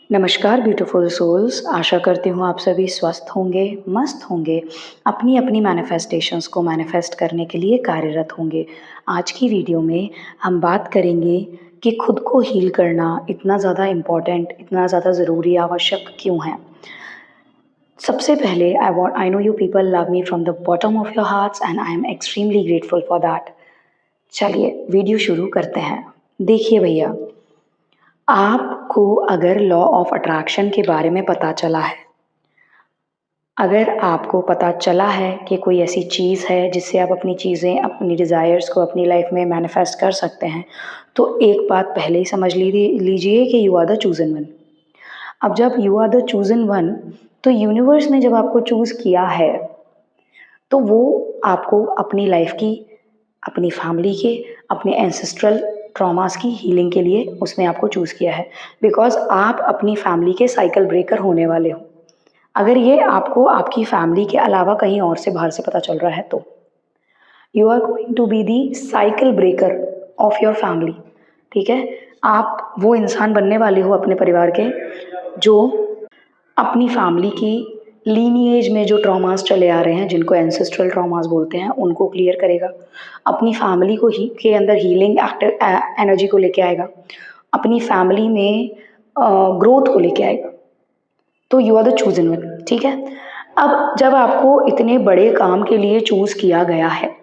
नमस्कार beautiful souls. आशा करती हूँ आप सभी स्वस्थ होंगे, मस्त होंगे, अपनी अपनी मैनिफेस्टेशंस को मैनिफेस्ट करने के लिए कार्यरत होंगे। आज की वीडियो में हम बात करेंगे कि खुद को हील करना इतना ज़्यादा इम्पोर्टेंट, इतना ज़्यादा ज़रूरी, आवश्यक क्यों है। सबसे पहले I know you people love me from the bottom of your hearts and I am extremely grateful for that. चलिए वीडियो शुरू करते हैं। देखिए भैया, आपको अगर लॉ ऑफ अट्रैक्शन के बारे में पता चला है, अगर आपको पता चला है कि कोई ऐसी चीज़ है जिससे आप अपनी चीज़ें, अपनी डिज़ायर्स को अपनी लाइफ में मैनिफेस्ट कर सकते हैं, तो एक बात पहले ही समझ लीजिए कि you are the chosen one. अब जब you are the chosen one, तो यूनिवर्स ने जब आपको चूज़ किया है, तो वो आपको अपनी लाइफ की, अपनी फैमिली के, अपने एंसेस्ट्रल ट्रॉमास की हीलिंग के लिए उसने आपको चूज़ किया है। बिकॉज़ आप अपनी फैमिली के साइकिल ब्रेकर होने वाले हो। अगर ये आपको आपकी फैमिली के अलावा कहीं और से बाहर से पता चल रहा है, तो you are going to be the cycle breaker of your family. ठीक है, आप वो इंसान बनने वाले हो अपने परिवार के जो अपनी फैमिली की लीनिएज में जो ट्रॉमास चले आ रहे हैं, जिनको एंसेस्ट्रल ट्रॉमास बोलते हैं, उनको क्लियर करेगा। अपनी फैमिली को ही के अंदर हीलिंग एनर्जी को लेके आएगा, अपनी फैमिली में ग्रोथ को लेके आएगा। तो you are the chosen one. ठीक है, अब जब आपको इतने बड़े काम के लिए चूज किया गया है,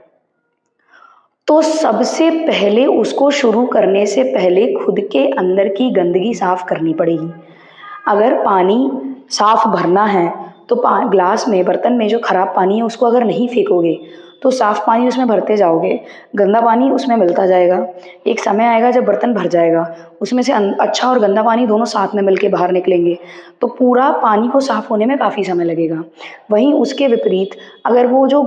तो सबसे पहले उसको शुरू करने से पहले खुद के अंदर की गंदगी साफ करनी पड़ेगी। अगर पानी साफ भरना है, तो ग्लास में, बर्तन में जो खराब पानी है उसको अगर नहीं फेंकोगे, तो साफ पानी उसमें भरते जाओगे, गंदा पानी उसमें मिलता जाएगा। एक समय आएगा जब बर्तन भर जाएगा, उसमें से अच्छा और गंदा पानी दोनों साथ में मिलके बाहर निकलेंगे, तो पूरा पानी को साफ होने में काफ़ी समय लगेगा। वहीं उसके विपरीत, अगर वो जो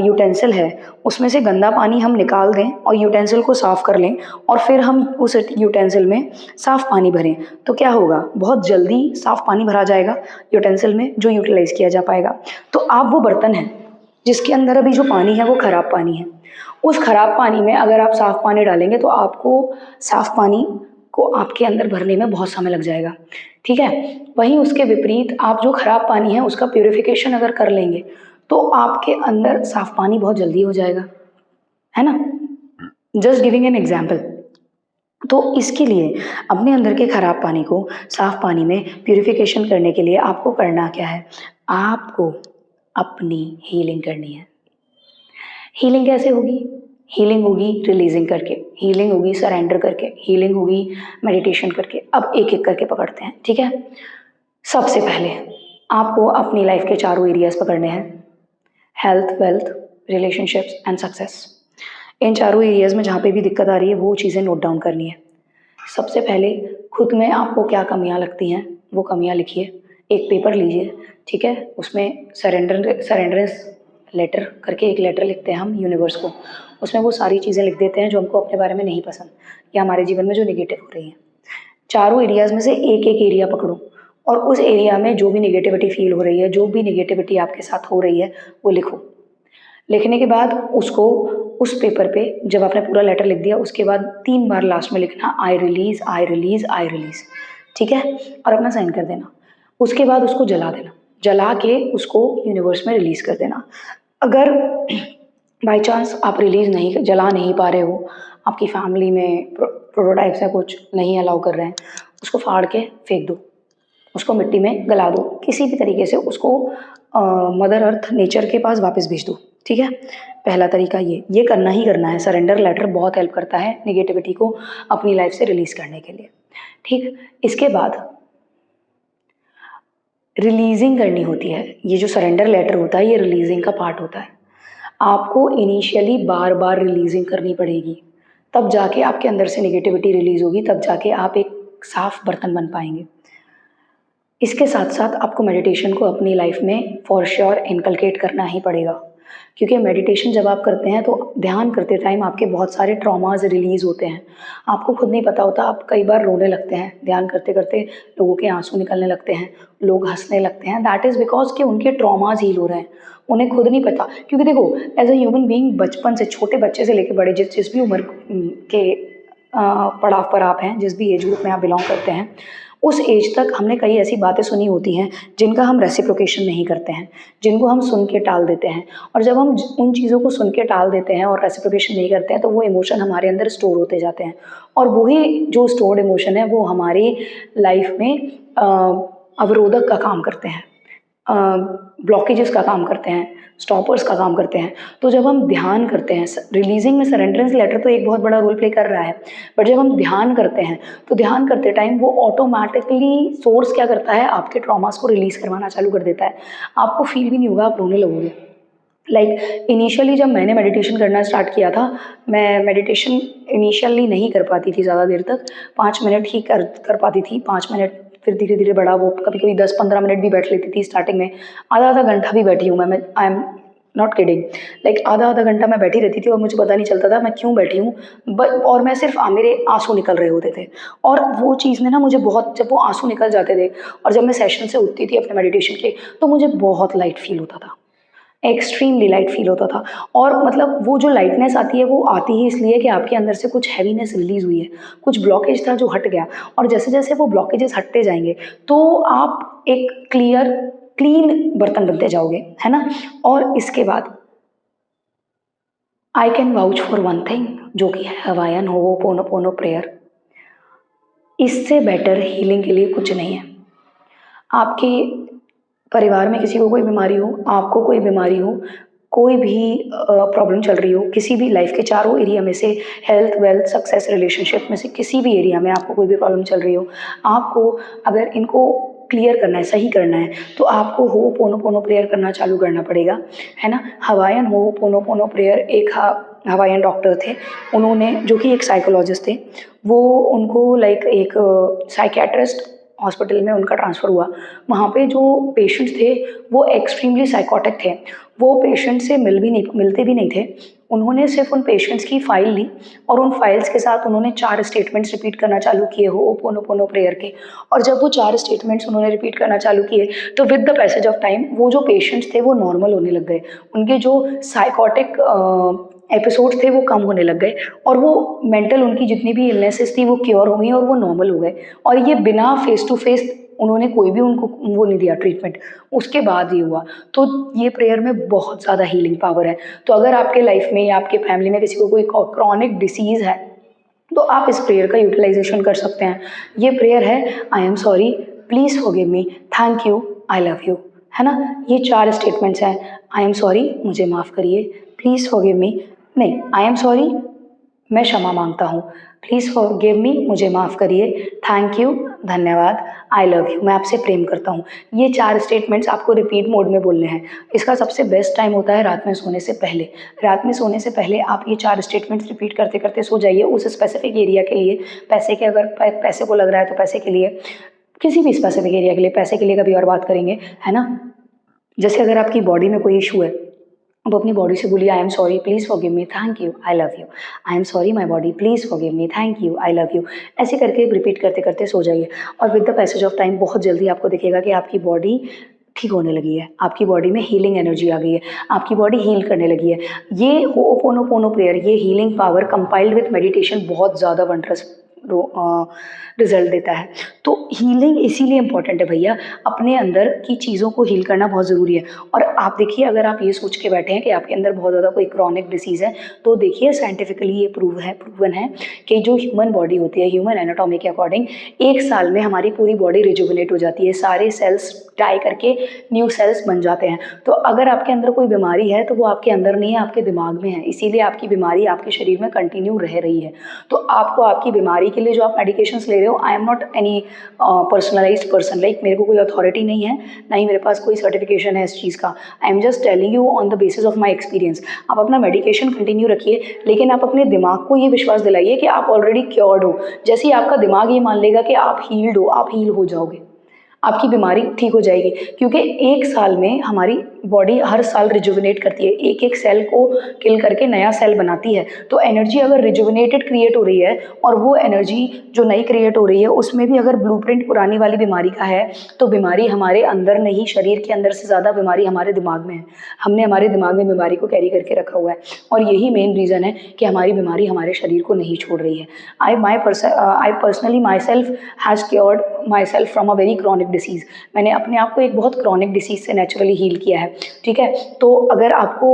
यूटेंसिल है उसमें से गंदा पानी हम निकाल दें और यूटेंसिल को साफ कर लें, और फिर हम उस यूटेंसिल में साफ पानी भरें, तो क्या होगा, बहुत जल्दी साफ पानी भरा जाएगा यूटेंसिल में, जो यूटिलाइज किया जा पाएगा। तो आप वो बर्तन हैं जिसके अंदर अभी जो पानी है वो खराब पानी है। उस खराब पानी में अगर आप साफ पानी डालेंगे, तो आपको साफ पानी को आपके अंदर भरने में बहुत समय लग जाएगा। ठीक है, वहीं उसके विपरीत आप जो खराब पानी है उसका प्यूरिफिकेशन अगर कर लेंगे, तो आपके अंदर साफ पानी बहुत जल्दी हो जाएगा, है ना। Just giving an example. तो इसके लिए अपने अंदर के खराब पानी को साफ पानी में प्यूरिफिकेशन करने के लिए आपको करना क्या है, आपको अपनी हीलिंग करनी है। हीलिंग कैसे होगी? हीलिंग होगी रिलीजिंग करके, हीलिंग होगी सरेंडर करके, हीलिंग होगी मेडिटेशन करके। अब एक एक करके पकड़ते हैं, ठीक है। सबसे पहले आपको अपनी लाइफ के चारों एरियाज पकड़ने हैं, health, wealth, relationships and success. इन चारों एरियाज में जहाँ पे भी दिक्कत आ रही है, वो चीज़ें नोट डाउन करनी है। सबसे पहले खुद में आपको क्या कमियां लगती हैं, वो कमियां लिखिए। एक पेपर लीजिए, ठीक है, उसमें सरेंडरेंस लेटर करके एक लेटर लिखते हैं हम यूनिवर्स को। उसमें वो सारी चीज़ें लिख देते हैं जो हमको अपने बारे में नहीं पसंद, या हमारे जीवन में जो निगेटिव हो रही हैं। चारों एरियाज में से एक एक एरिया पकड़ो, और उस एरिया में जो भी निगेटिविटी फील हो रही है, जो भी निगेटिविटी आपके साथ हो रही है, वो लिखो। लिखने के बाद उसको उस पेपर पे, जब आपने पूरा लेटर लिख दिया, उसके बाद 3 बार लास्ट में लिखना, I release, I release, I release. ठीक है, और अपना साइन कर देना। उसके बाद उसको जला देना, जला के उसको यूनिवर्स में रिलीज कर देना। अगर बाई चांस आप रिलीज नहीं, जला नहीं पा रहे हो, आपकी फैमिली में प्रोटोटाइप्स है कुछ नहीं अलाउ कर रहे हैं, उसको फाड़ के फेंक दो, उसको मिट्टी में गला दो, किसी भी तरीके से उसको मदर अर्थ, नेचर के पास वापस भेज दो। ठीक है, पहला तरीका ये करना ही करना है। सरेंडर लेटर बहुत हेल्प करता है निगेटिविटी को अपनी लाइफ से रिलीज करने के लिए। ठीक, इसके बाद रिलीजिंग करनी होती है। ये जो सरेंडर लेटर होता है, ये रिलीजिंग का पार्ट होता है। आपको इनिशियली बार बार रिलीजिंग करनी पड़ेगी, तब जाके आपके अंदर से निगेटिविटी रिलीज होगी, तब जाके आप एक साफ बर्तन बन पाएंगे। इसके साथ साथ आपको मेडिटेशन को अपनी लाइफ में फॉर श्योर इनकलकेट करना ही पड़ेगा, क्योंकि मेडिटेशन जब आप करते हैं, तो ध्यान करते टाइम आपके बहुत सारे ट्रॉमाज रिलीज होते हैं। आपको खुद नहीं पता होता, आप कई बार रोने लगते हैं ध्यान करते करते, लोगों के आंसू निकलने लगते हैं, लोग हंसने लगते हैं। दैट इज़ बिकॉज कि उनके ट्रॉमाज हील हो रहे हैं, उन्हें खुद नहीं पता। क्योंकि देखो, एज अ ह्यूमन बीइंग, बचपन से, छोटे बच्चे से लेकर बड़े, जिस भी उम्र के पड़ाव पर आप हैं, जिस भी एज ग्रुप में आप बिलोंग करते हैं, उस एज तक हमने कई ऐसी बातें सुनी होती हैं जिनका हम रेसिप्रोकेशन नहीं करते हैं, जिनको हम सुन के टाल देते हैं। और जब हम उन चीज़ों को सुन के टाल देते हैं और रेसिप्रोकेशन नहीं करते हैं तो वो इमोशन हमारे अंदर स्टोर होते जाते हैं, और वही जो स्टोर्ड इमोशन है वो हमारी लाइफ में अवरोधक का काम करते हैं, ब्लॉकेजेस का काम करते हैं, स्टॉपर्स का काम करते हैं। तो जब हम ध्यान करते हैं, रिलीजिंग में सरेंडरेंस लेटर तो एक बहुत बड़ा रोल प्ले कर रहा है, बट जब हम ध्यान करते हैं तो ध्यान करते टाइम वो ऑटोमेटिकली सोर्स क्या करता है, आपके ट्रॉमास को रिलीज करवाना चालू कर देता है। आपको फील भी नहीं होगा, आप रोने लगोगे। इनिशियली जब मैंने मेडिटेशन करना स्टार्ट किया था, मैं मेडिटेशन इनिशियली नहीं कर पाती थी ज़्यादा देर तक, 5 मिनट ही कर पाती थी, 5 मिनट, फिर धीरे धीरे बढ़ा वो, कभी कभी 10-15 मिनट भी बैठ लेती थी। स्टार्टिंग में आधा आधा घंटा भी बैठी हूँ मैं, आई एम नॉट किडिंग, आधा आधा घंटा मैं बैठी रहती थी और मुझे पता नहीं चलता था मैं क्यों बैठी हूँ, और मैं सिर्फ मेरे आंसू निकल रहे होते थे। और वो चीज़ ने ना मुझे बहुत, जब वो आंसू निकल जाते थे और जब मैं सेशन से उठती थी अपने मेडिटेशन के, तो मुझे बहुत लाइट फील होता था, एक्सट्रीमली लाइट फील होता था। और वो जो लाइटनेस आती है वो आती ही इसलिए कि आपके अंदर से कुछ हैवीनेस रिलीज हुई है, कुछ ब्लॉकेज था जो हट गया, और जैसे जैसे वो ब्लॉकेजेस हटते जाएंगे तो आप एक क्लीन बर्तन बनते जाओगे, है ना। और इसके बाद I can vouch for one thing, जो कि है हवायन होपोनोपोनो प्रेयर। इससे बेटर हीलिंग के लिए कुछ नहीं है। आपके परिवार में किसी को कोई बीमारी हो, आपको कोई बीमारी हो, कोई भी प्रॉब्लम चल रही हो, किसी भी लाइफ के चारों एरिया में से, हेल्थ, वेल्थ, सक्सेस, रिलेशनशिप में से किसी भी एरिया में आपको कोई भी प्रॉब्लम चल रही हो, आपको अगर इनको क्लियर करना है, सही करना है, तो आपको होपोनोपोनो प्रेयर करना चालू करना पड़ेगा, है ना। हवायन होपोनोपोनो प्रेयर, एक हवायन डॉक्टर थे, उन्होंने, जो कि एक साइकोलॉजिस्ट थे, वो उनको एक साइकियाट्रिस्ट हॉस्पिटल में उनका ट्रांसफ़र हुआ। वहाँ पे जो पेशेंट्स थे वो एक्सट्रीमली साइकोटिक थे, वो पेशेंट से मिलते भी नहीं थे। उन्होंने सिर्फ उन पेशेंट्स की फ़ाइल ली और उन फाइल्स के साथ उन्होंने 4 स्टेटमेंट्स रिपीट करना चालू किए होपोनोपोनो प्रेयर के। और जब वो 4 स्टेटमेंट्स उन्होंने रिपीट करना चालू किए तो with the passage of time वो जो पेशेंट्स थे वो नॉर्मल होने लग गए, उनके जो साइकोटिक एपिसोड्स थे वो कम होने लग गए, और वो मेंटल, उनकी जितनी भी इलनेसेस थी वो क्योर हो गई और वो नॉर्मल हो गए। और ये बिना फेस टू फेस उन्होंने कोई भी उनको वो नहीं दिया ट्रीटमेंट, उसके बाद ये हुआ। तो ये प्रेयर में बहुत ज़्यादा हीलिंग पावर है। तो अगर आपके लाइफ में या आपके फैमिली में किसी को कोई क्रॉनिक डिसीज़ है तो आप इस प्रेयर का यूटिलाइजेशन कर सकते हैं। ये प्रेयर है, I am sorry, please forgive me, thank you, I love you, है ना। ये 4 स्टेटमेंट्स हैं। आई एम सॉरी, मुझे माफ़ करिए, प्लीज़ फॉरगिव मी, नहीं, आई एम सॉरी, मैं क्षमा मांगता हूँ, प्लीज़ फॉरगिव मी, मुझे माफ़ करिए, थैंक यू, धन्यवाद, आई लव यू, मैं आपसे प्रेम करता हूँ। ये 4 स्टेटमेंट्स आपको रिपीट मोड में बोलने हैं। इसका सबसे बेस्ट टाइम होता है रात में सोने से पहले। रात में सोने से पहले आप ये 4 स्टेटमेंट्स रिपीट करते करते सो जाइए उस स्पेसिफिक एरिया के लिए। पैसे के, अगर पैसे को लग रहा है तो पैसे के लिए, किसी भी स्पेसिफिक एरिया के लिए, पैसे के लिए कभी और बात करेंगे, है ना। जैसे अगर आपकी बॉडी में कोई इशू है, अब अपनी बॉडी से बोलिए, I am sorry, please forgive me, thank you, I love you, I am sorry my body, please forgive me, thank you, I love you. ऐसे करके रिपीट करते करते सो जाइए, और with the passage of time बहुत जल्दी आपको दिखेगा कि आपकी बॉडी ठीक होने लगी है, आपकी बॉडी में हीलिंग एनर्जी आ गई है, आपकी बॉडी हील करने लगी है। ये होपोनोपोनो प्रेयर, ये healing power compiled with meditation बहुत ज़्यादा वंडरस रिजल्ट देता है। तो हीलिंग इसीलिए इम्पॉर्टेंट है भैया, अपने अंदर की चीज़ों को हील करना बहुत ज़रूरी है। और आप देखिए, अगर आप ये सोच के बैठे हैं कि आपके अंदर बहुत ज़्यादा कोई क्रॉनिक डिसीज़ है, तो देखिए साइंटिफिकली ये प्रूवन है कि जो ह्यूमन बॉडी होती है, ह्यूमन एनाटॉमी के अकॉर्डिंग 1 साल में हमारी पूरी बॉडी रिजुविनेट हो जाती है, सारे सेल्स डाई करके न्यू सेल्स बन जाते हैं। तो अगर आपके अंदर कोई बीमारी है तो वो आपके अंदर नहीं है, आपके दिमाग में है, इसीलिए आपकी बीमारी आपके शरीर में कंटिन्यू रह रही है। तो आपको आपकी बीमारी के लिए जो आप मेडिकेशंस ले रहे हो, I am not any personalised person, मेरे को कोई अथॉरिटी नहीं है, ना ही मेरे पास कोई सर्टिफिकेशन है इस चीज़ का। I am just telling you on the basis of my experience. आप अपना मेडिकेशन कंटिन्यू रखिए, लेकिन आप अपने दिमाग को ये विश्वास दिलाइए कि आप ऑलरेडी क्योर्ड हो। जैसे ही आपका दिमाग ये मान लेगा कि आप हील्ड हो, आप हील हो जाओगे, आपकी बीमारी ठीक हो जाएगी। क्योंकि 1 साल में हमारी बॉडी हर साल रिजुविनेट करती है, एक एक सेल को किल करके नया सेल बनाती है। तो एनर्जी अगर रिजुविनेटेड क्रिएट हो रही है और वो एनर्जी जो नई क्रिएट हो रही है उसमें भी अगर ब्लूप्रिंट पुरानी वाली बीमारी का है, तो बीमारी हमारे अंदर नहीं, शरीर के अंदर से ज़्यादा बीमारी हमारे दिमाग में है। हमने हमारे दिमाग में बीमारी को कैरी करके रखा हुआ है और यही मेन रीज़न है कि हमारी बीमारी हमारे शरीर को नहीं छोड़ रही है। I personally my self has cured my self from a very chronic disease. मैंने अपने आप को एक बहुत क्रॉनिक डिसीज़ से नेचुरली हील किया है, ठीक है। तो अगर आपको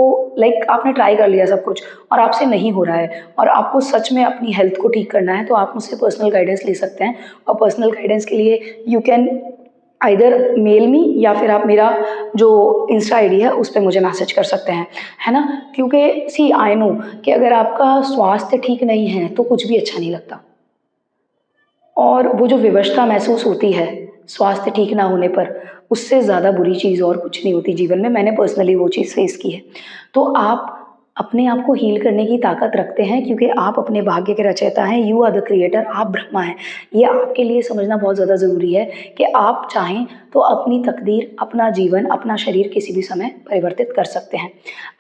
आपने ट्राई कर लिया सब कुछ और आपसे नहीं हो रहा है और आपको सच में अपनी हेल्थ को ठीक करना है, तो आप मुझसे पर्सनल गाइडेंस ले सकते हैं। और पर्सनल गाइडेंस के लिए you can either mail me या फिर आप मेरा जो इंस्टा आईडी है उस पर मुझे मैसेज कर सकते हैं, है ना। क्योंकि सी आई नो कि अगर आपका स्वास्थ्य ठीक नहीं है तो कुछ भी अच्छा नहीं लगता, और वो जो विवशता महसूस होती है स्वास्थ्य ठीक ना होने पर, उससे ज़्यादा बुरी चीज़ और कुछ नहीं होती जीवन में। मैंने पर्सनली वो चीज़ फेस की है। तो आप अपने आप को हील करने की ताकत रखते हैं क्योंकि आप अपने भाग्य के रचयिता हैं। यू आर द क्रिएटर, आप ब्रह्मा हैं। ये आपके लिए समझना बहुत ज़्यादा ज़रूरी है कि आप चाहें तो अपनी तकदीर, अपना जीवन, अपना शरीर किसी भी समय परिवर्तित कर सकते हैं।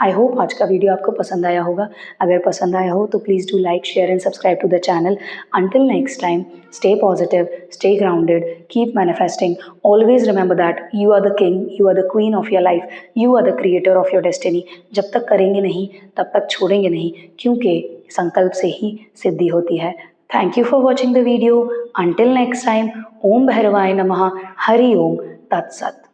आई होप आज का वीडियो आपको पसंद आया होगा। अगर पसंद आया हो तो please do like, share and subscribe to the channel. Until next time, stay positive, stay grounded, keep manifesting. Always remember that you are the king, you are the queen of your life, you are the creator of your destiny. जब तक करेंगे नहीं तब तक छोड़ेंगे नहीं, क्योंकि संकल्प से ही सिद्धि होती है। Thank you for watching the video. Until next time, Om Bhairavaaya Namaha, Hari Om, Tat Sat.